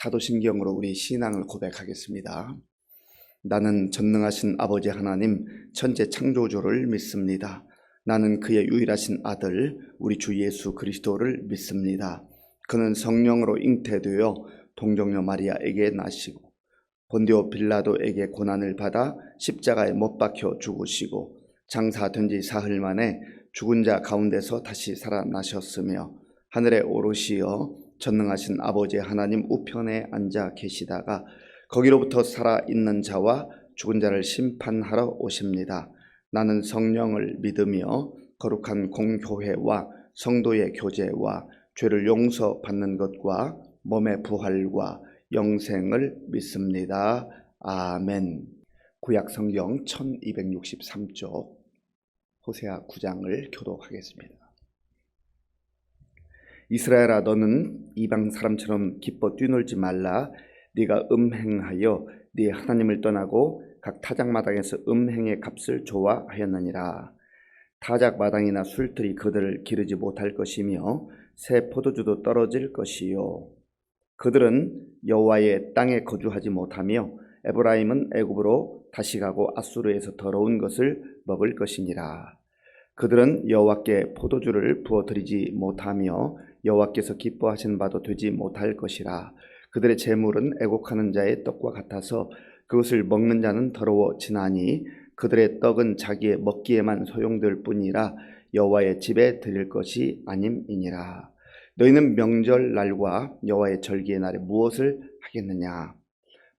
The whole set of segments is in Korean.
사도신경으로 우리 신앙을 고백하겠습니다. 나는 전능하신 아버지 하나님 천재 창조주를 믿습니다. 나는 그의 유일하신 아들 우리 주 예수 그리스도를 믿습니다. 그는 성령으로 잉태되어 동정녀 마리아에게 나시고 본디오 빌라도에게 고난을 받아 십자가에 못 박혀 죽으시고 장사된 지 사흘 만에 죽은 자 가운데서 다시 살아나셨으며 하늘에 오르시어 전능하신 아버지 하나님 우편에 앉아 계시다가 거기로부터 살아있는 자와 죽은 자를 심판하러 오십니다. 나는 성령을 믿으며 거룩한 공교회와 성도의 교제와 죄를 용서받는 것과 몸의 부활과 영생을 믿습니다. 아멘. 구약성경 1263쪽 호세아 9장을 교독하겠습니다. 이스라엘아, 너는 이방 사람처럼 기뻐 뛰놀지 말라. 네가 음행하여 네 하나님을 떠나고 각 타작마당에서 음행의 값을 좋아하였느니라. 타작마당이나 술틀이 그들을 기르지 못할 것이며 새 포도주도 떨어질 것이요. 그들은 여호와의 땅에 거주하지 못하며 에브라임은 애굽으로 다시 가고 아수르에서 더러운 것을 먹을 것이니라. 그들은 여호와께 포도주를 부어드리지 못하며 여호와께서 기뻐하신 바도 되지 못할 것이라. 그들의 재물은 애곡하는 자의 떡과 같아서 그것을 먹는 자는 더러워지나니 그들의 떡은 자기의 먹기에만 소용될 뿐이라 여호와의 집에 드릴 것이 아님이니라. 너희는 명절날과 여호와의 절기의 날에 무엇을 하겠느냐?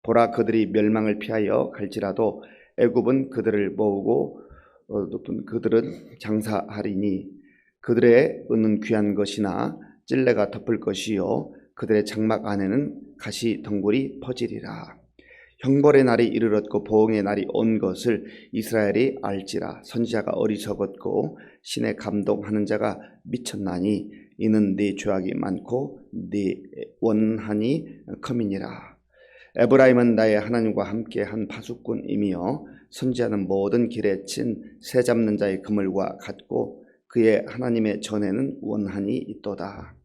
보라, 그들이 멸망을 피하여 갈지라도 애굽은 그들을 모으고 그들은 장사하리니 그들의 은은 귀한 것이나 찔레가 덮을 것이요 그들의 장막 안에는 가시 덩굴이 퍼지리라. 형벌의 날이 이르렀고 보응의 날이 온 것을 이스라엘이 알지라. 선지자가 어리석었고 신에 감동하는 자가 미쳤나니 이는 네 죄악이 많고 네 원한이 큼이니라. 에브라임은 나의 하나님과 함께 한 파수꾼이며 선지하는 모든 길에 친 새 잡는 자의 그물과 같고 그의 하나님의 전에는 원한이 있도다.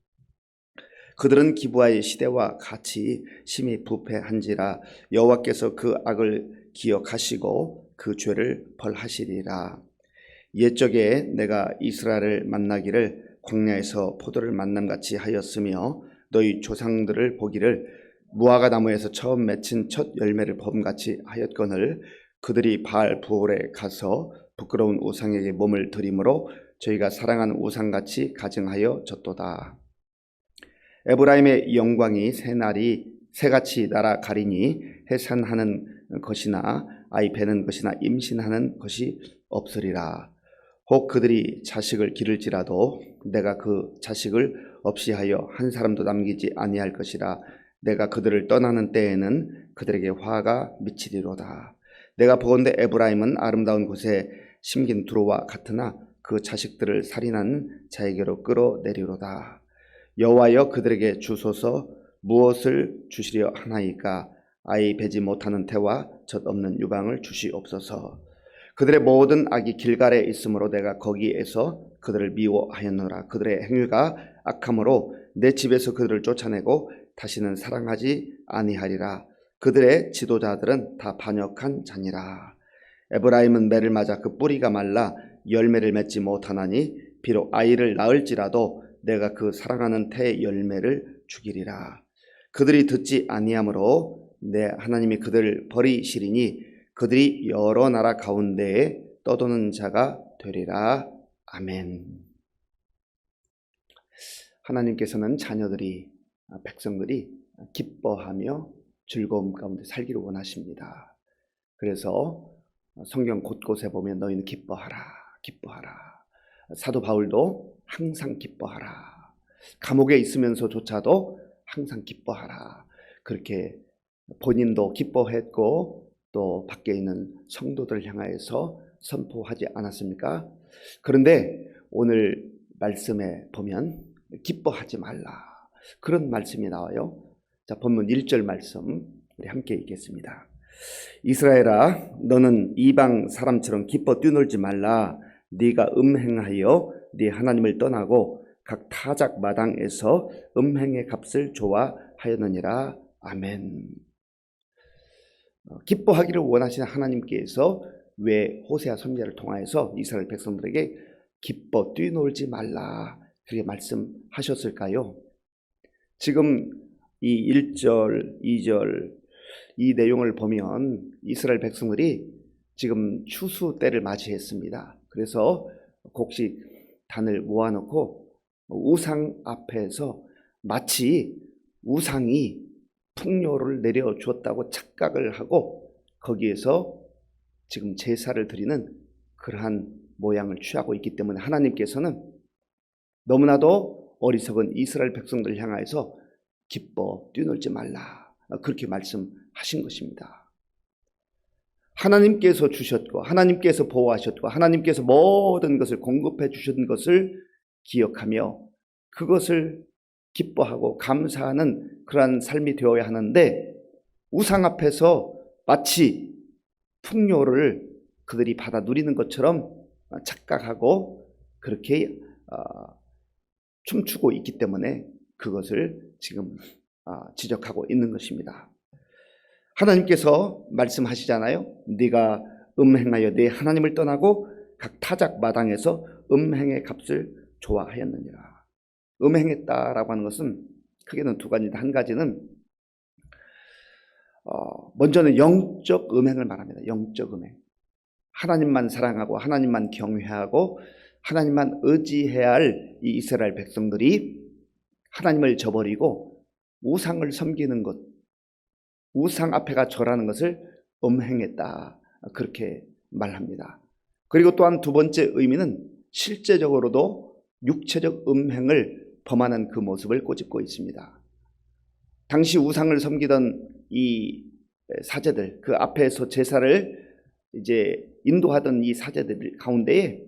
그들은 기브아의 시대와 같이 심히 부패한지라 여호와께서 그 악을 기억하시고 그 죄를 벌하시리라. 옛적에 내가 이스라엘을 만나기를 광야에서 포도를 만남같이 하였으며 너희 조상들을 보기를 무화과 나무에서 처음 맺힌 첫 열매를 범같이 하였거늘 그들이 바알 부올에 가서 부끄러운 우상에게 몸을 들이므로 저희가 사랑하는 우상같이 가증하여 졌도다. 에브라임의 영광이 새같이 날아가리니 해산하는 것이나 아이 베는 것이나 임신하는 것이 없으리라. 혹 그들이 자식을 기를지라도 내가 그 자식을 없이 하여 한 사람도 남기지 아니할 것이라. 내가 그들을 떠나는 때에는 그들에게 화가 미치리로다. 내가 보건대 에브라임은 아름다운 곳에 심긴 두루와 같으나 그 자식들을 살인하는 자에게로 끌어내리로다. 여호와여, 그들에게 주소서. 무엇을 주시려 하나이까? 아이 베지 못하는 태와 젖 없는 유방을 주시옵소서. 그들의 모든 악이 길갈에 있으므로 내가 거기에서 그들을 미워하였노라. 그들의 행위가 악함으로 내 집에서 그들을 쫓아내고 다시는 사랑하지 아니하리라. 그들의 지도자들은 다 반역한 자니라. 에브라임은 매를 맞아 그 뿌리가 말라 열매를 맺지 못하나니 비록 아이를 낳을지라도 내가 그 사랑하는 태의 열매를 죽이리라. 그들이 듣지 아니하므로 내 하나님이 그들을 버리시리니 그들이 여러 나라 가운데에 떠도는 자가 되리라. 아멘. 하나님께서는 백성들이 기뻐하며 즐거움 가운데 살기를 원하십니다. 그래서 성경 곳곳에 보면 너희는 기뻐하라, 기뻐하라. 사도 바울도 항상 기뻐하라. 감옥에 있으면서조차도 항상 기뻐하라. 그렇게 본인도 기뻐했고 또 밖에 있는 성도들을 향하여서 선포하지 않았습니까? 그런데 오늘 말씀에 보면 기뻐하지 말라, 그런 말씀이 나와요. 자, 본문 1절 말씀 우리 함께 읽겠습니다. 이스라엘아, 너는 이방 사람처럼 기뻐 뛰놀지 말라. 네가 음행하여 네 하나님을 떠나고 각 타작 마당에서 음행의 값을 좋아하였느니라. 아멘. 기뻐하기를 원하시는 하나님께서 왜 호세아 선지자를 통하여서 이스라엘 백성들에게 기뻐 뛰놀지 말라 그렇게 말씀하셨을까요? 지금 이 1절, 2절 이 내용을 보면 이스라엘 백성들이 지금 추수 때를 맞이했습니다. 그래서 곡식 단을 모아놓고 우상 앞에서 마치 우상이 풍요를 내려주었다고 착각을 하고 거기에서 지금 제사를 드리는 그러한 모양을 취하고 있기 때문에 하나님께서는 너무나도 어리석은 이스라엘 백성들을 향하여서 기뻐 뛰놀지 말라 그렇게 말씀하신 것입니다. 하나님께서 주셨고 하나님께서 보호하셨고 하나님께서 모든 것을 공급해 주신 것을 기억하며 그것을 기뻐하고 감사하는 그러한 삶이 되어야 하는데 우상 앞에서 마치 풍요를 그들이 받아 누리는 것처럼 착각하고 그렇게 춤추고 있기 때문에 그것을 지금 지적하고 있는 것입니다. 하나님께서 말씀하시잖아요. 네가 음행하여 네 하나님을 떠나고 각 타작 마당에서 음행의 값을 좋아하였느니라. 음행했다라고 하는 것은 크게는 두 가지인데 한 가지는 먼저는 영적 음행을 말합니다. 영적 음행. 하나님만 사랑하고 하나님만 경외하고 하나님만 의지해야 할 이 이스라엘 백성들이 하나님을 저버리고 우상을 섬기는 것, 우상 앞에가 절하는 것을 음행했다 그렇게 말합니다. 그리고 또한 두 번째 의미는 실제적으로도 육체적 음행을 범하는 그 모습을 꼬집고 있습니다. 당시 우상을 섬기던 이 사제들, 그 앞에서 제사를 이제 인도하던 이 사제들 가운데에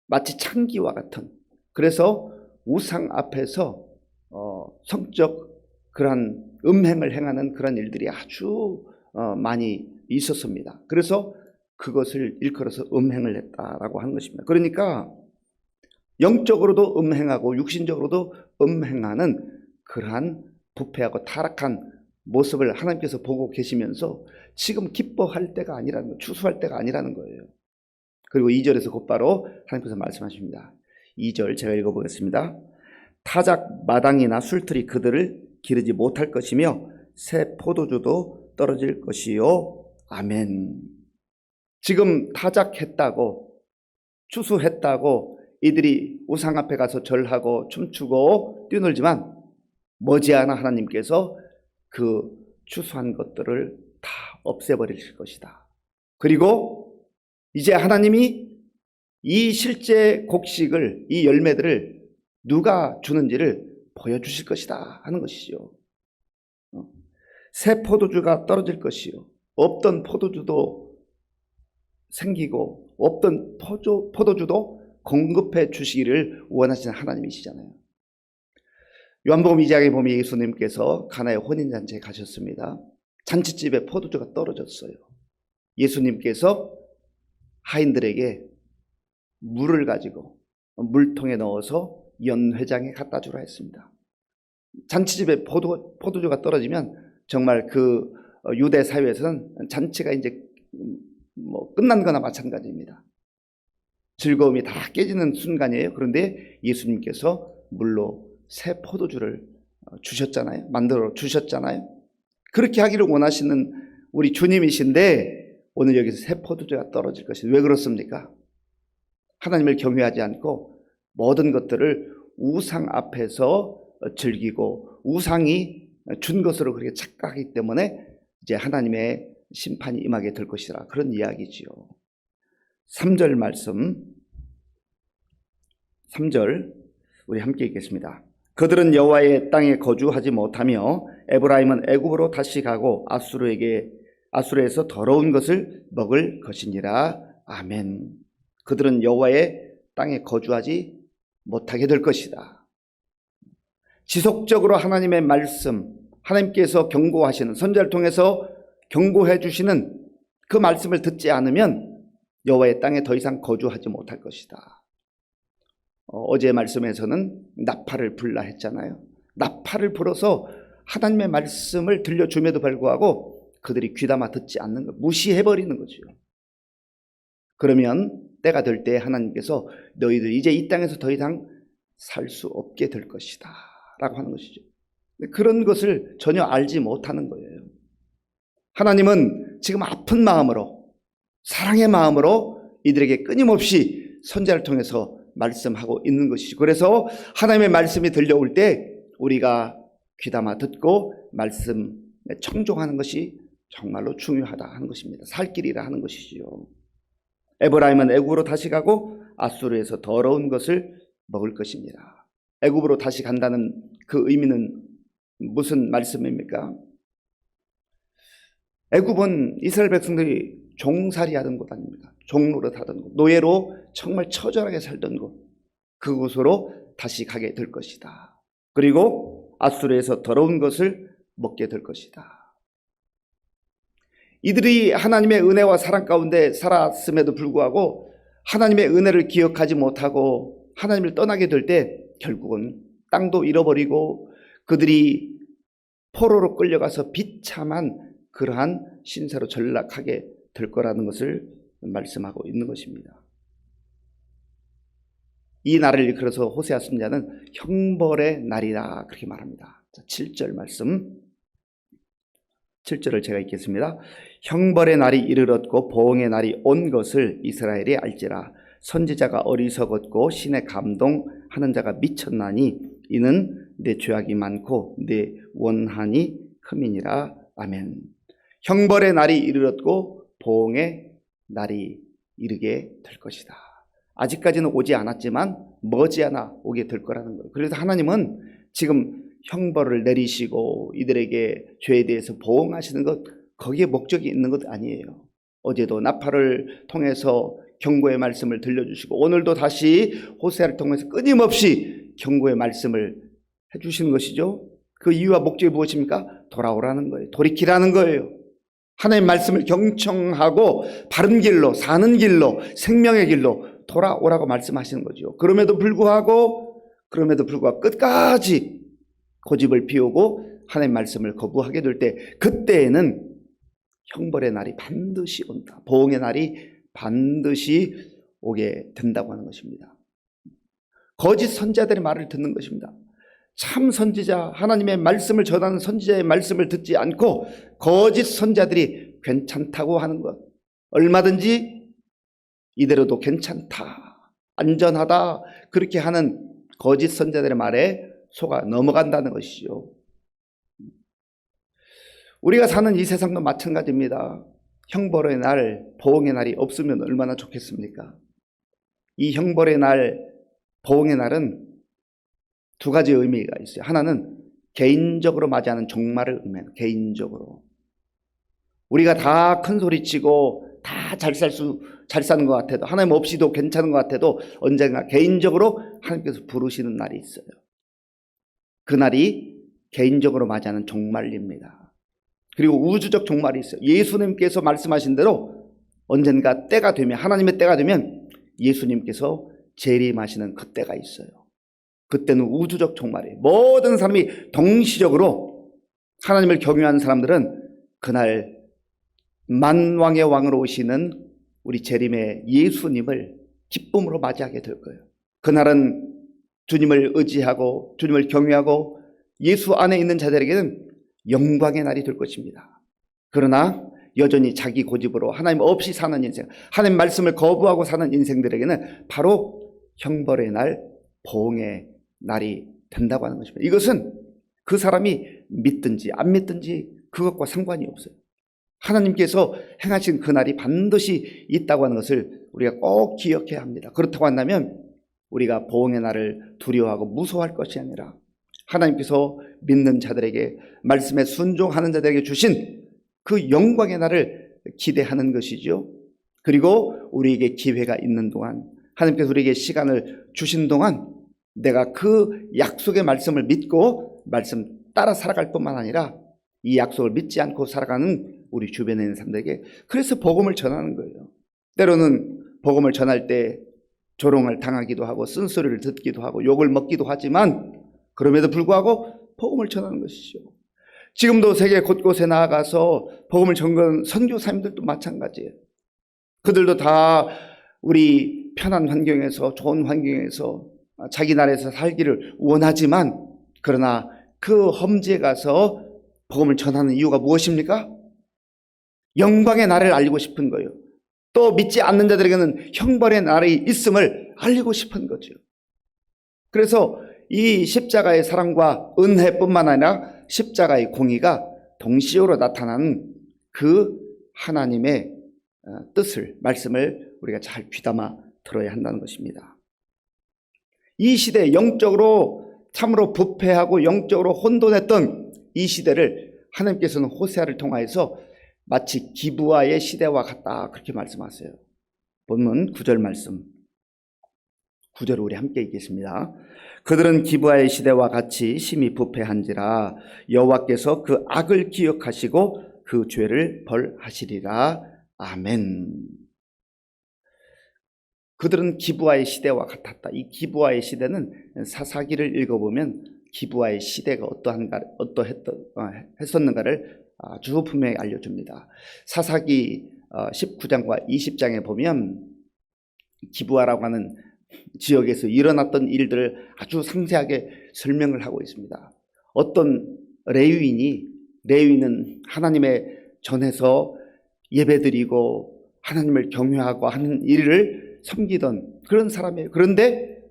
마치 창기와 같은, 그래서 우상 앞에서 성적 그러한 음행을 행하는 그런 일들이 아주 많이 있었습니다. 그래서 그것을 일컬어서 음행을 했다라고 하는 것입니다. 그러니까 영적으로도 음행하고 육신적으로도 음행하는 그러한 부패하고 타락한 모습을 하나님께서 보고 계시면서 지금 기뻐할 때가 아니라는 거예요. 추수할 때가 아니라는 거예요. 그리고 2절에서 곧바로 하나님께서 말씀하십니다. 2절 제가 읽어보겠습니다. 타작 마당이나 술틀이 그들을 기르지 못할 것이며 새 포도주도 떨어질 것이요. 아멘. 지금 타작했다고 추수했다고 이들이 우상 앞에 가서 절하고 춤추고 뛰놀지만 머지않아 하나님께서 그 추수한 것들을 다 없애버리실 것이다. 그리고 이제 하나님이 이 실제 곡식을, 이 열매들을 누가 주는지를 보여주실 것이다 하는 것이죠. 새 포도주가 떨어질 것이요. 없던 포도주도 생기고 없던 포도주도 공급해 주시기를 원하시는 하나님이시잖아요. 요한복음 2장에 보면 예수님께서 가나의 혼인잔치에 가셨습니다. 잔치집에 포도주가 떨어졌어요. 예수님께서 하인들에게 물을 가지고 물통에 넣어서 연회장에 갖다 주라 했습니다. 잔치집에 포도주가 떨어지면 정말 그 유대 사회에서는 잔치가 이제 끝난 거나 마찬가지입니다. 즐거움이 다 깨지는 순간이에요. 그런데 예수님께서 물로 새 포도주를 주셨잖아요. 만들어 주셨잖아요. 그렇게 하기를 원하시는 우리 주님이신데 오늘 여기서 새 포도주가 떨어질 것이 왜 그렇습니까? 하나님을 경외하지 않고 모든 것들을 우상 앞에서 즐기고 우상이 준 것으로 그렇게 착각하기 때문에 이제 하나님의 심판이 임하게 될 것이라 그런 이야기지요. 3절 말씀 3절 우리 함께 읽겠습니다. 그들은 여호와의 땅에 거주하지 못하며 에브라임은 애굽으로 다시 가고 아수르에서 더러운 것을 먹을 것이니라. 아멘. 그들은 여호와의 땅에 거주하지 못하게 될 것이다. 지속적으로 하나님의 말씀, 하나님께서 경고하시는 선지자를 통해서 경고해 주시는 그 말씀을 듣지 않으면 여호와의 땅에 더 이상 거주하지 못할 것이다. 어제 말씀에서는 나팔을 불라 했잖아요. 나팔을 불어서 하나님의 말씀을 들려줌에도 불구하고 그들이 귀담아 듣지 않는 것, 무시해버리는 거죠. 그러면 때가 될 때 하나님께서 너희들 이제 이 땅에서 더 이상 살 수 없게 될 것이다 라고 하는 것이죠. 그런 것을 전혀 알지 못하는 거예요. 하나님은 지금 아픈 마음으로, 사랑의 마음으로 이들에게 끊임없이 선지자를 통해서 말씀하고 있는 것이죠. 그래서 하나님의 말씀이 들려올 때 우리가 귀담아 듣고 말씀에 청종하는 것이 정말로 중요하다 하는 것입니다. 살 길이라 하는 것이지요. 에브라임은 애굽으로 다시 가고 아수르에서 더러운 것을 먹을 것입니다. 애굽으로 다시 간다는 그 의미는 무슨 말씀입니까? 애굽은 이스라엘 백성들이 종살이 하던 곳 아닙니까? 종노릇 하던 곳, 노예로 정말 처절하게 살던 곳, 그곳으로 다시 가게 될 것이다. 그리고 아수르에서 더러운 것을 먹게 될 것이다. 이들이 하나님의 은혜와 사랑 가운데 살았음에도 불구하고 하나님의 은혜를 기억하지 못하고 하나님을 떠나게 될 때 결국은 땅도 잃어버리고 그들이 포로로 끌려가서 비참한 그러한 신세로 전락하게 될 거라는 것을 말씀하고 있는 것입니다. 이 날을 일컬어서 호세아 선지자는 형벌의 날이다 그렇게 말합니다. 7절 말씀, 7절을 제가 읽겠습니다. 형벌의 날이 이르렀고 보응의 날이 온 것을 이스라엘이 알지라. 선지자가 어리석었고 신에 감동하는 자가 미쳤나니 이는 내 죄악이 많고 내 원한이 큼이니라. 아멘. 형벌의 날이 이르렀고 보응의 날이 이르게 될 것이다. 아직까지는 오지 않았지만 머지않아 오게 될 거라는 거예요. 그래서 하나님은 지금 형벌을 내리시고 이들에게 죄에 대해서 보응하시는 것, 거기에 목적이 있는 것 아니에요. 어제도 나팔을 통해서 경고의 말씀을 들려주시고 오늘도 다시 호세아를 통해서 끊임없이 경고의 말씀을 해주시는 것이죠. 그 이유와 목적이 무엇입니까? 돌아오라는 거예요. 돌이키라는 거예요. 하나님의 말씀을 경청하고 바른 길로, 사는 길로, 생명의 길로 돌아오라고 말씀하시는 거죠. 그럼에도 불구하고 끝까지 고집을 피우고 하나님의 말씀을 거부하게 될 때, 그때에는 형벌의 날이 반드시 온다. 보응의 날이 반드시 오게 된다고 하는 것입니다. 거짓 선지자들의 말을 듣는 것입니다. 참 선지자, 하나님의 말씀을 전하는 선지자의 말씀을 듣지 않고 거짓 선지자들이 괜찮다고 하는 것, 얼마든지 이대로도 괜찮다, 안전하다, 그렇게 하는 거짓 선지자들의 말에 속아 넘어간다는 것이죠. 우리가 사는 이 세상도 마찬가지입니다. 형벌의 날, 보응의 날이 없으면 얼마나 좋겠습니까? 이 형벌의 날, 보응의 날은 두 가지 의미가 있어요. 하나는 개인적으로 맞이하는 종말을 의미해요. 개인적으로. 우리가 다 큰 소리치고 다 잘 사는 것 같아도, 하나님 없이도 괜찮은 것 같아도 언젠가 개인적으로 하나님께서 부르시는 날이 있어요. 그 날이 개인적으로 맞이하는 종말입니다. 그리고 우주적 종말이 있어요. 예수님께서 말씀하신 대로 언젠가 때가 되면, 하나님의 때가 되면 예수님께서 재림하시는 그 때가 있어요. 그때는 우주적 종말이에요. 모든 사람이 동시적으로 하나님을 경외하는 사람들은 그날 만왕의 왕으로 오시는 우리 재림의 예수님을 기쁨으로 맞이하게 될 거예요. 그날은 주님을 의지하고 주님을 경외하고 예수 안에 있는 자들에게는 영광의 날이 될 것입니다. 그러나 여전히 자기 고집으로 하나님 없이 사는 인생, 하나님 말씀을 거부하고 사는 인생들에게는 바로 형벌의 날, 보응의 날이 된다고 하는 것입니다. 이것은 그 사람이 믿든지 안 믿든지 그것과 상관이 없어요. 하나님께서 행하신 그 날이 반드시 있다고 하는 것을 우리가 꼭 기억해야 합니다. 그렇다고 한다면 우리가 보응의 날을 두려워하고 무서워할 것이 아니라 하나님께서 믿는 자들에게, 말씀에 순종하는 자들에게 주신 그 영광의 날을 기대하는 것이죠. 그리고 우리에게 기회가 있는 동안, 하나님께서 우리에게 시간을 주신 동안 내가 그 약속의 말씀을 믿고 말씀 따라 살아갈 뿐만 아니라 이 약속을 믿지 않고 살아가는 우리 주변에 있는 사람들에게, 그래서 복음을 전하는 거예요. 때로는 복음을 전할 때 조롱을 당하기도 하고 쓴소리를 듣기도 하고 욕을 먹기도 하지만 그럼에도 불구하고 복음을 전하는 것이죠. 지금도 세계 곳곳에 나아가서 복음을 전하는 선교사님들도 마찬가지예요. 그들도 다 우리 편한 환경에서, 좋은 환경에서 자기 나라에서 살기를 원하지만, 그러나 그 험지에 가서 복음을 전하는 이유가 무엇입니까? 영광의 나라를 알리고 싶은 거예요. 또 믿지 않는 자들에게는 형벌의 날이 있음을 알리고 싶은 거죠. 그래서 이 십자가의 사랑과 은혜뿐만 아니라 십자가의 공의가 동시적으로 나타나는 그 하나님의 뜻을, 말씀을 우리가 잘 귀담아 들어야 한다는 것입니다. 이 시대, 영적으로 참으로 부패하고 영적으로 혼돈했던 이 시대를 하나님께서는 호세아를 통하여서 마치 기브아의 시대와 같다, 그렇게 말씀하세요. 본문 9절 말씀, 9절을 우리 함께 읽겠습니다. 그들은 기브아의 시대와 같이 심히 부패한지라 여호와께서 그 악을 기억하시고 그 죄를 벌하시리라. 아멘. 그들은 기브아의 시대와 같았다. 이 기브아의 시대는 사사기를 읽어보면 기브아의 시대가 어떠했었는가를 아주 분명히 알려줍니다. 사사기 19장과 20장에 보면 기브아라고 하는 지역에서 일어났던 일들을 아주 상세하게 설명을 하고 있습니다. 어떤 레위인은 하나님의 전에서 예배드리고 하나님을 경외하고 하는 일을 섬기던 그런 사람이에요. 그런데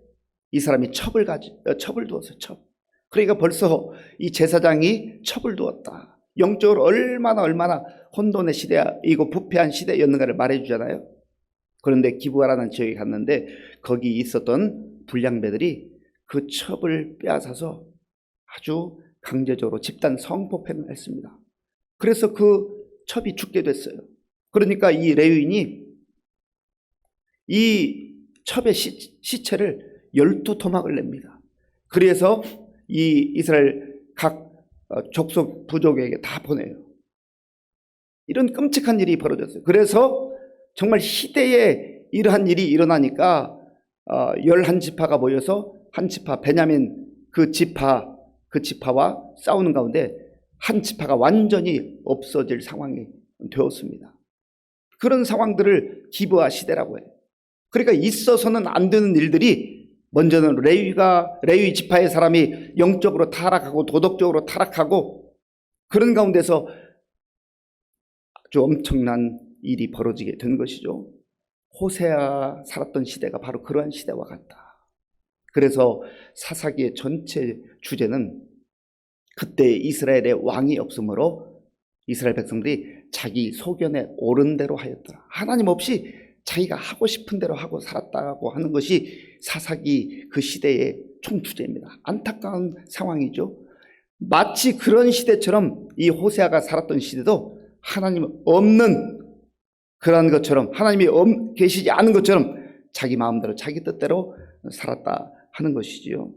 이 사람이 첩을 두었어요. 첩. 그러니까 벌써 이 제사장이 첩을 두었다. 영적으로 얼마나 혼돈의 시대이고 부패한 시대였는가를 말해주잖아요. 그런데 기브아라는 지역에 갔는데 거기 있었던 불량배들이 그 첩을 빼앗아서 아주 강제적으로 집단 성폭행을 했습니다. 그래서 그 첩이 죽게 됐어요. 그러니까 이 레위인이 이 첩의 시체를 12토막을 냅니다. 그래서 이 이스라엘 각 족속 부족에게 다 보내요. 이런 끔찍한 일이 벌어졌어요. 그래서 정말 시대에 이러한 일이 일어나니까 11지파가 모여서 한 지파, 베냐민 그 지파와 싸우는 가운데 한 지파가 완전히 없어질 상황이 되었습니다. 그런 상황들을 기브아 시대라고 해요. 그러니까 있어서는 안 되는 일들이, 먼저는 레위 지파의 사람이 영적으로 타락하고 도덕적으로 타락하고 그런 가운데서 아주 엄청난 일이 벌어지게 된 것이죠. 호세아 살았던 시대가 바로 그러한 시대와 같다. 그래서 사사기의 전체 주제는 그때 이스라엘의 왕이 없으므로 이스라엘 백성들이 자기 소견에 옳은 대로 하였더라. 하나님 없이 자기가 하고 싶은 대로 하고 살았다고 하는 것이 사사기 그 시대의 총주제입니다. 안타까운 상황이죠. 마치 그런 시대처럼 이 호세아가 살았던 시대도 하나님 없는 그런 것처럼, 하나님이 계시지 않은 것처럼 자기 마음대로 자기 뜻대로 살았다 하는 것이지요.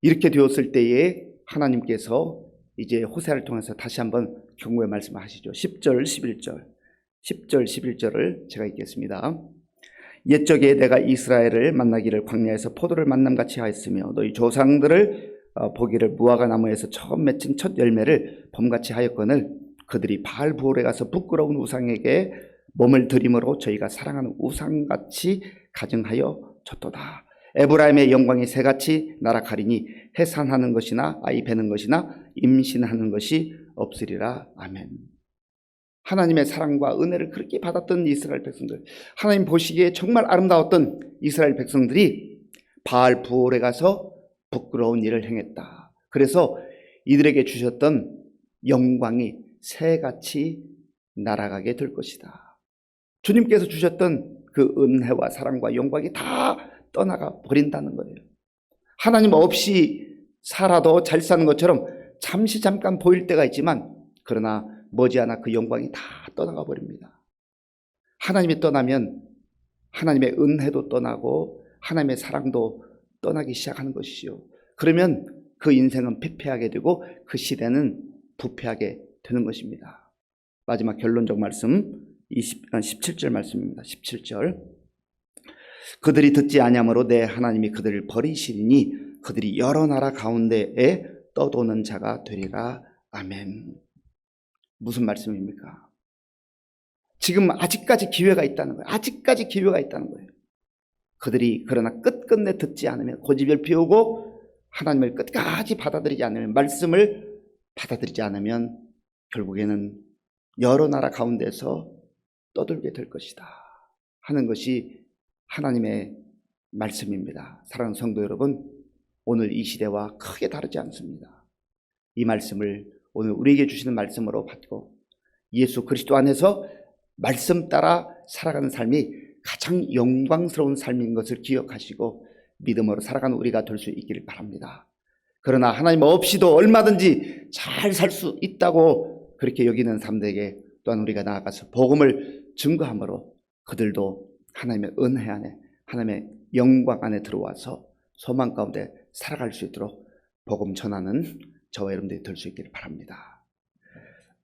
이렇게 되었을 때에 하나님께서 이제 호세아를 통해서 다시 한번 경고의 말씀을 하시죠. 10절 11절을 제가 읽겠습니다. 옛적에 내가 이스라엘을 만나기를 광야에서 포도를 만남같이 하였으며 너희 조상들을 보기를 무화과 나무에서 처음 맺힌 첫 열매를 봄같이 하였거늘 그들이 바알부올에 가서 부끄러운 우상에게 몸을 들임으로 저희가 사랑하는 우상같이 가증하여 졌도다. 에브라임의 영광이 새같이 날아가리니 해산하는 것이나 아이 베는 것이나 임신하는 것이 없으리라. 아멘. 하나님의 사랑과 은혜를 그렇게 받았던 이스라엘 백성들, 하나님 보시기에 정말 아름다웠던 이스라엘 백성들이 바알부올에 가서 부끄러운 일을 행했다. 그래서 이들에게 주셨던 영광이 새같이 날아가게 될 것이다. 주님께서 주셨던 그 은혜와 사랑과 영광이 다 떠나가 버린다는 거예요. 하나님 없이 살아도 잘 사는 것처럼 잠깐 보일 때가 있지만, 그러나 머지않아 그 영광이 다 떠나가 버립니다. 하나님이 떠나면 하나님의 은혜도 떠나고 하나님의 사랑도 떠나기 시작하는 것이죠. 그러면 그 인생은 피폐하게 되고 그 시대는 부패하게 되는 것입니다. 마지막 결론적 말씀 17절 말씀입니다. 17절. 그들이 듣지 아니하므로 내 하나님이 그들을 버리시리니 그들이 여러 나라 가운데에 떠도는 자가 되리라. 아멘. 무슨 말씀입니까? 지금 아직까지 기회가 있다는 거예요. 아직까지 기회가 있다는 거예요. 그들이 그러나 끝끝내 듣지 않으면, 고집을 피우고 하나님을 끝까지 받아들이지 않으면, 말씀을 받아들이지 않으면 결국에는 여러 나라 가운데서 떠들게 될 것이다 하는 것이 하나님의 말씀입니다. 사랑하는 성도 여러분, 오늘 이 시대와 크게 다르지 않습니다. 이 말씀을 오늘 우리에게 주시는 말씀으로 받고 예수 그리스도 안에서 말씀 따라 살아가는 삶이 가장 영광스러운 삶인 것을 기억하시고 믿음으로 살아가는 우리가 될 수 있기를 바랍니다. 그러나 하나님 없이도 얼마든지 잘 살 수 있다고 그렇게 여기는 사람들에게 또한 우리가 나아가서 복음을 증거함으로 그들도 하나님의 은혜 안에, 하나님의 영광 안에 들어와서 소망 가운데 살아갈 수 있도록 복음 전하는 저와 여러분들이 될 수 있기를 바랍니다.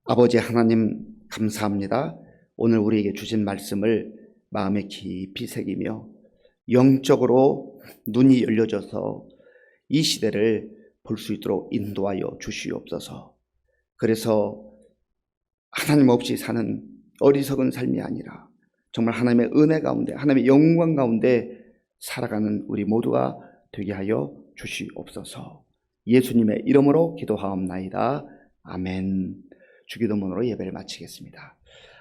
아버지 하나님 감사합니다. 오늘 우리에게 주신 말씀을 마음에 깊이 새기며 영적으로 눈이 열려져서 이 시대를 볼 수 있도록 인도하여 주시옵소서. 그래서 하나님 없이 사는 어리석은 삶이 아니라 정말 하나님의 은혜 가운데, 하나님의 영광 가운데 살아가는 우리 모두가 되게 하여 주시옵소서. 예수님의 이름으로 기도하옵나이다. 아멘. 주기도문으로 예배를 마치겠습니다.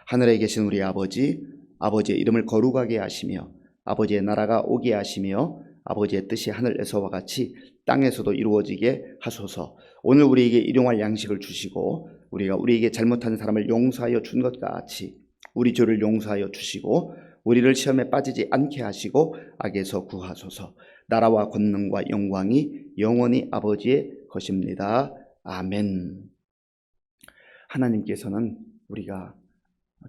하늘에 계신 우리 아버지, 아버지의 이름을 거룩하게 하시며 아버지의 나라가 오게 하시며 아버지의 뜻이 하늘에서와 같이 땅에서도 이루어지게 하소서. 오늘 우리에게 일용할 양식을 주시고 우리가 우리에게 잘못한 사람을 용서하여 준 것 같이 우리 죄를 용서하여 주시고 우리를 시험에 빠지지 않게 하시고 악에서 구하소서. 나라와 권능과 영광이 영원히 아버지의 것입니다. 아멘. 하나님께서는 우리가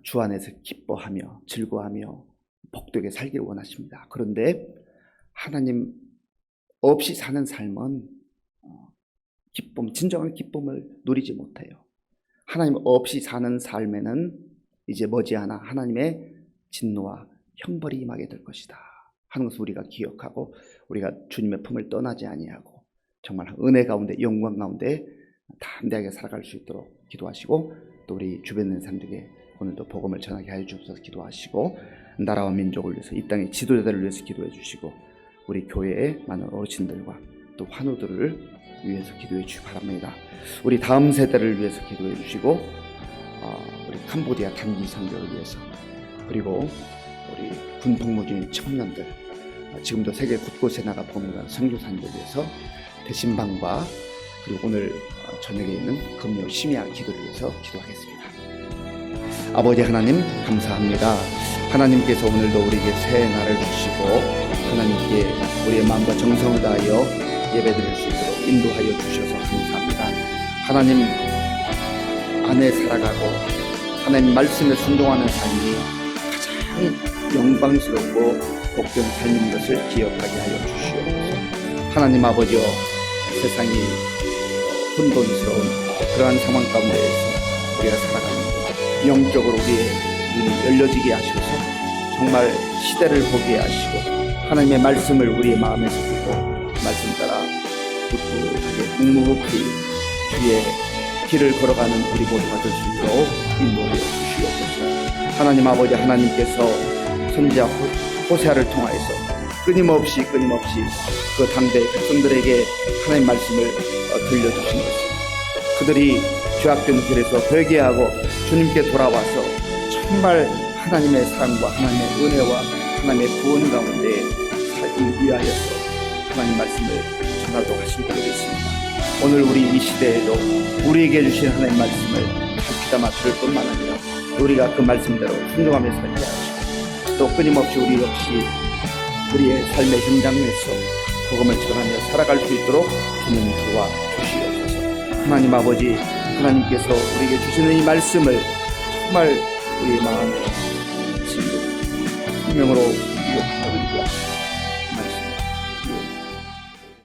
주 안에서 기뻐하며 즐거워하며 복되게 살기를 원하십니다. 그런데 하나님 없이 사는 삶은 기쁨, 진정한 기쁨을 누리지 못해요. 하나님 없이 사는 삶에는 이제 머지않아 하나님의 진노와 형벌이 임하게 될 것이다 하는 것을 우리가 기억하고 우리가 주님의 품을 떠나지 아니하고 정말 은혜 가운데 영광 가운데 담대하게 살아갈 수 있도록 기도하시고 또 우리 주변에 있는 사람들에게 오늘도 복음을 전하게 하여 주옵소서. 기도하시고 나라와 민족을 위해서 이 땅의 지도자들을 위해서 기도해 주시고 우리 교회의 많은 어르신들과 또 환우들을 위해서 기도해 주시기 바랍니다. 우리 다음 세대를 위해서 기도해 주시고 우리 캄보디아 단기 선교를 위해서 그리고 우리 군복무 중인 청년들 지금도 세계 곳곳에 나가 복음을 선교사님들 위해서 대신방과 그리고 오늘 저녁에 있는 금요 심야 기도를 위해서 기도하겠습니다. 아버지 하나님 감사합니다. 하나님께서 오늘도 우리에게 새 날을 주시고 하나님께 우리의 마음과 정성을 다하여 예배드릴 수 있도록 인도하여 주셔서 감사합니다. 하나님 안에 살아가고 하나님 말씀에 순종하는 삶이 가장 영광스럽고 복된 삶인 것을 기억하게 하여 주시옵소서. 하나님 아버지여 세상이 혼돈스러운 그러한 상황 가운데에서 우리가 살아가는 영적으로 우리의 눈이 열려지게 하셔서 정말 시대를 보게 하시고 하나님의 말씀을 우리의 마음에서 듣고 말씀 따라 꿋꿋하게 묵묵히 주의 길을 걸어가는 우리 모두가 될 수 있도록 인도하여 주시옵소서. 하나님 아버지 하나님께서 선지자 호세아를 통하여서 끊임없이 그 당대 백성들에게 하나님의 말씀을 들려주신 것입니다. 그들이 죄악된 길에서 회개하고 주님께 돌아와서 정말 하나님의 사랑과 하나님의 은혜와 하나님의 구원 가운데 살기 위하여서 하나님 말씀을 전하도록 하신 줄 믿습니다. 오늘 우리 이 시대에도 우리에게 주신 하나님의 말씀을 잘 귀담아 들을 뿐만 아니라 우리가 그 말씀대로 순종하며 살게 하시고 또 끊임없이 우리 역시 우리의 삶의 현장에서 복음을 전하며 살아갈 수 있도록 주님 도와주시옵소서. 하나님 아버지 하나님께서 우리에게 주시는 이 말씀을 정말 우리의 마음에 진리 생명으로